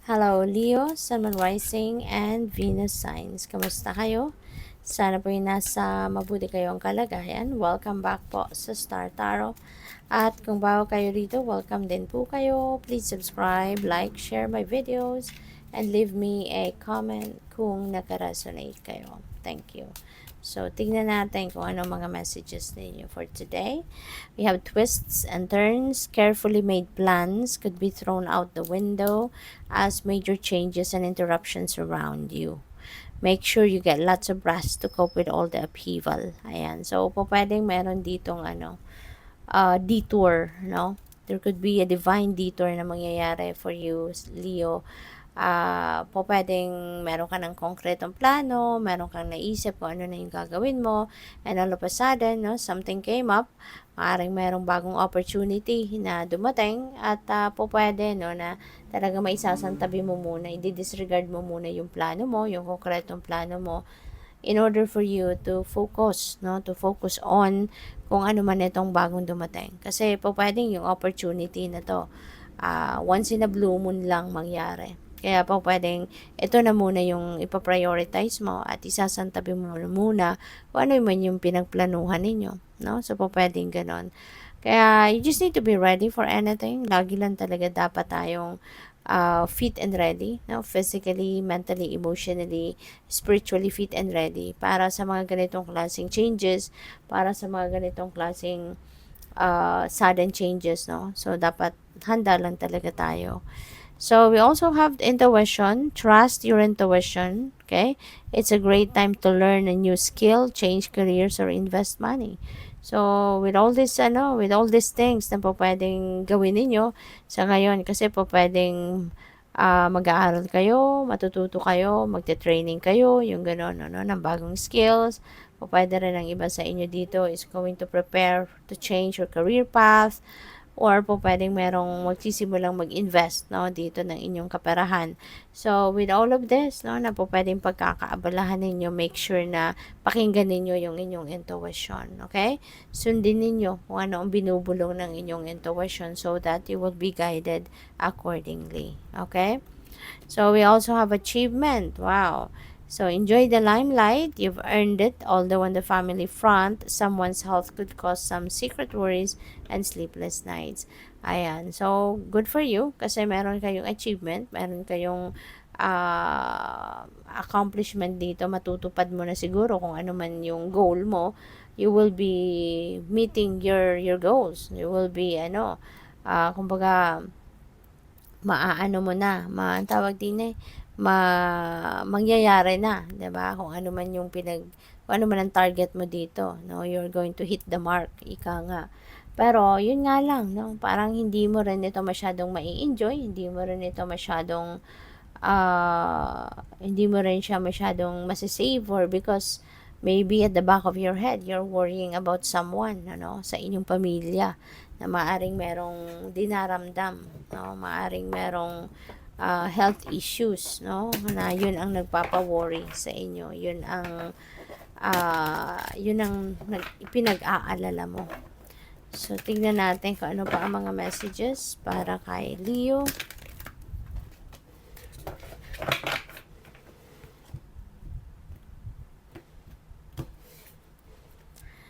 Hello, Leo, Sun, Moon Rising, and Venus signs. Kamusta kayo? Sana po yung nasa mabuti kayong kalagayan. Welcome back po sa Star Tarot. At kung bago kayo rito, welcome din po kayo. Please subscribe, like, share my videos, and leave me a comment kung nakaresonate kayo. Thank you. So, tignan natin kung anong mga messages ninyo for today. We have twists and turns. Carefully made plans could be thrown out the window as major changes and interruptions around you. Make sure you get lots of rest to cope with all the upheaval. Ayan. So, po pwedeng meron ditong detour, no? There could be a divine detour na mangyayari for you, Leo. Po pwedeng meron ka ng konkretong plano, meron kang naisip kung ano na yung gagawin mo, and all of a sudden, no, something came up, maaaring merong bagong opportunity na dumating, at po pwede, no, na talaga maisasantabi mo muna, i-disregard mo muna yung plano mo, yung konkretong plano mo, in order for you to focus, no, to focus on kung ano man itong bagong dumating. Kasi po pwedeng yung opportunity na to, once in a blue moon lang mangyari. Kaya po pwedeng ito na muna yung ipaprioritize mo at isasantabi mo muna kung ano man yung pinagplanuhan ninyo. No? So po pwedeng ganon. Kaya you just need to be ready for anything. Lagi lang talaga dapat tayong fit and ready. No? Physically, mentally, emotionally, spiritually fit and ready para sa mga ganitong klaseng changes, para sa mga ganitong klaseng sudden changes. No? So dapat handa lang talaga tayo. So we also have intuition. Trust your intuition. Okay, it's a great time to learn a new skill, change careers, or invest money. So with all this, with all these things na po pwedeng gawin ninyo sa ngayon, kasi po pwedeng mag-aaral kayo, matututo kayo, magte-training kayo, yung gano'n, ng bagong skills. O pwede rin ang iba sa inyo dito is going to prepare to change your career path, or po pwedeng merong magsisimulang mag-invest, no, dito ng inyong kaperahan. So, with all of this, no, na po pwedeng pagkakaabalahan ninyo, make sure na pakinggan ninyo yung inyong intuition, okay? Sundin ninyo kung ano ang binubulong ng inyong intuition so that you will be guided accordingly, okay? So, we also have achievement. Wow. So, enjoy the limelight. You've earned it. Although on the family front, someone's health could cause some secret worries and sleepless nights. Ayan. So, good for you kasi meron kayong achievement, meron kayong accomplishment dito. Matutupad mo na siguro kung ano man yung goal mo. You will be meeting your goals. You will be, kumbaga, maaano mo na, tawag din mangyayari na, 'di ba? Kung ano man ang target mo dito, no? You're going to hit the mark, ika nga. Pero yun nga lang, no? Parang hindi mo rin ito masyadong mai-enjoy, hindi mo rin ito masyadong hindi mo rin siya masyadong masisavor because maybe at the back of your head, you're worrying about someone, sa inyong pamilya na maaring merong dinaramdam, no? Maaring merong health issues, no? Na yun ang nagpapa-worry sa inyo. Yun ang pinag-aalala mo. So, tingnan natin kung ano pa ang mga messages para kay Leo.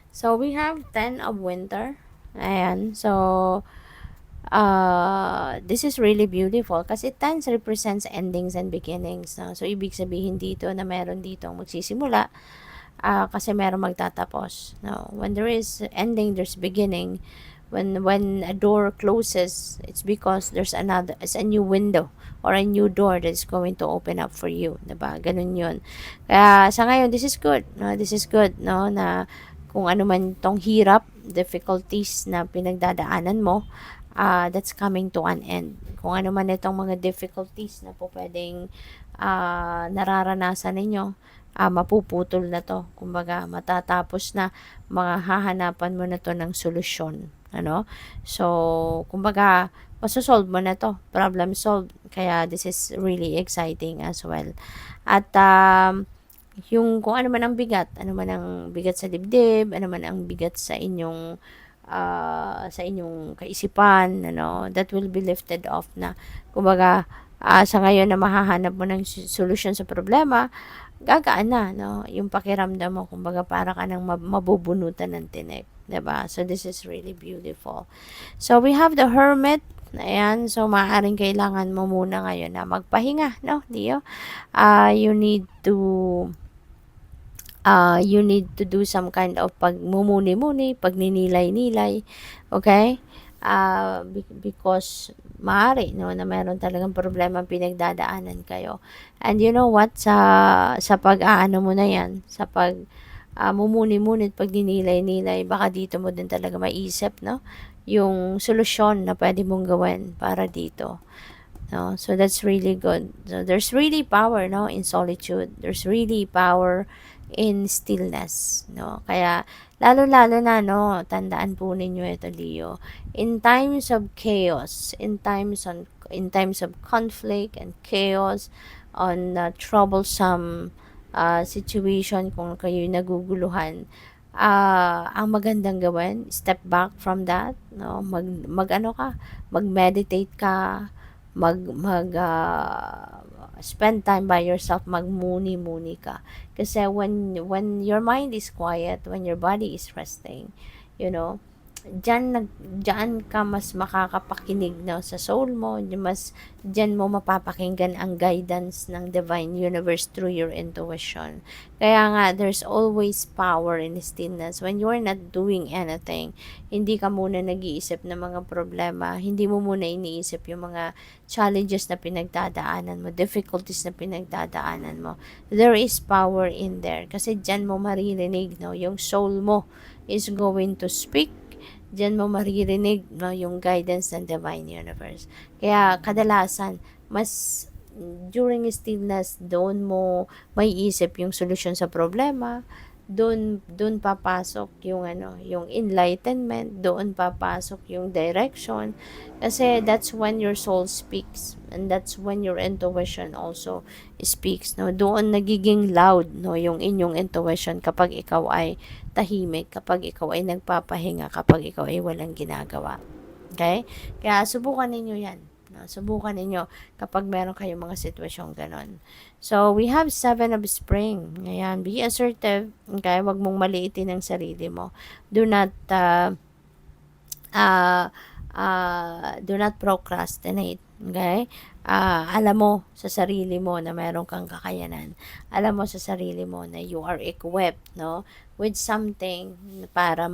So, we have 10 of winter. Ayan. So, this is really beautiful kasi 10 represents endings and beginnings. No? So, ibig sabihin dito na meron dito magsisimula kasi meron magtatapos. No? When there is ending, there's beginning. When a door closes, it's because it's a new window or a new door that is going to open up for you, 'di ba? Ganun 'yun. Kaya sa ngayon, this is good, no? This is good, no, na kung ano man tong hirap, difficulties na pinagdadaanan mo, that's coming to an end. Kung ano man itong mga difficulties na po pwedeng nararanasan ninyo, mapuputol na to. Kumbaga, matatapos na, hahanapan mo na to ng solusyon. Ano? So, kumbaga, masosolve mo na to. Problem solved. Kaya, this is really exciting as well. At, yung kung ano man ang bigat sa dibdib, ano man ang bigat sa inyong kaisipan, that will be lifted off na. Kumbaga, sa ngayon na mahahanap mo ng solusyon sa problema, gagaan na, no? Yung pakiramdam mo, kumbaga para ka nang mabubunutan ng tinik, 'di ba? So this is really beautiful. So we have the Hermit. Ayan, so maaaring kailangan mo muna ngayon na magpahinga, no, Leo? You need to do some kind of pagmumuni-muni, pagninilay-nilay, okay? Because maaari, no, na meron talagang problema pinagdadaanan kayo. And you know what, sa pag-aano mo na yan, sa mumuni-muni at pagninilay-nilay, baka dito mo din talaga maisip, no, yung solusyon na pwede mong gawin para dito. No? So that's really good. So there's really power, no, in solitude. There's really power in stillness, no? Kaya lalo-lalo na, no, tandaan po ninyo ito, Leo. In times of chaos, in times of conflict and chaos, on troublesome situation, kung kayo naguguluhan, ang magandang gawin, step back from that, no? Mag-meditate ka, spend time by yourself, magmuni-muni ka. Kasi when your mind is quiet, when your body is resting, you know, diyan ka mas makakapakinig, no, sa soul mo, diyan mo mapapakinggan ang guidance ng divine universe through your intuition. Kaya nga, there's always power in stillness. When you're not doing anything, hindi ka muna nag-iisip ng mga problema, hindi mo muna iniisip yung mga challenges na pinagdadaanan mo, difficulties na pinagdadaanan mo. There is power in there. Kasi diyan mo maririnig, no, yung soul mo is going to speak. Diyan mo maririnig, no, yung guidance ng divine universe. Kaya kadalasan, mas during stillness, doon mo may isip yung solusyon sa problema, doon papasok yung yung enlightenment, doon papasok yung direction, kasi that's when your soul speaks, and that's when your intuition also speaks, no. Doon nagiging loud, no, yung inyong intuition kapag ikaw ay tahimik, kapag ikaw ay nagpapahinga, kapag ikaw ay walang ginagawa. Okay? Kaya subukan ninyo 'yan. No? Subukan ninyo kapag meron kayong mga sitwasyong ganon. So, we have 7 of Spring. Ayan, be assertive. Okay? Huwag mong maliitin ang sarili mo. Do not procrastinate. Okay? Alam mo sa sarili mo na meron kang kakayanan. Alam mo sa sarili mo na you are equipped, no, with something para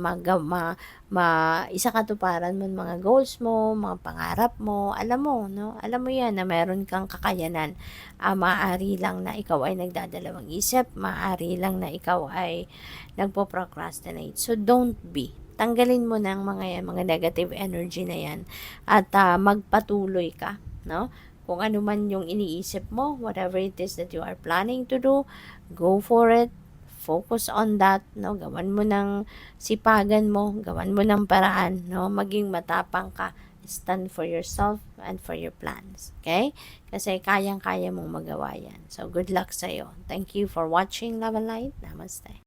isakatuparan mo mga goals mo, mga pangarap mo. Alam mo, no? Alam mo 'yan na meron kang kakayanan. Maaari lang na ikaw ay nagdadalawang isip, maaari lang na ikaw ay nagpo-procrastinate. So don't be. Tanggalin mo ng mga negative energy na 'yan at magpatuloy ka, no? Kung ano man yung iniisip mo, whatever it is that you are planning to do, go for it. Focus on that, no? Gawan mo ng sipagan mo, gawan mo ng paraan, no? Maging matapang ka. Stand for yourself and for your plans. Okay? Kasi kayang-kaya mong magawa yan. So, good luck sa'yo. Thank you for watching Love and Light. Namaste.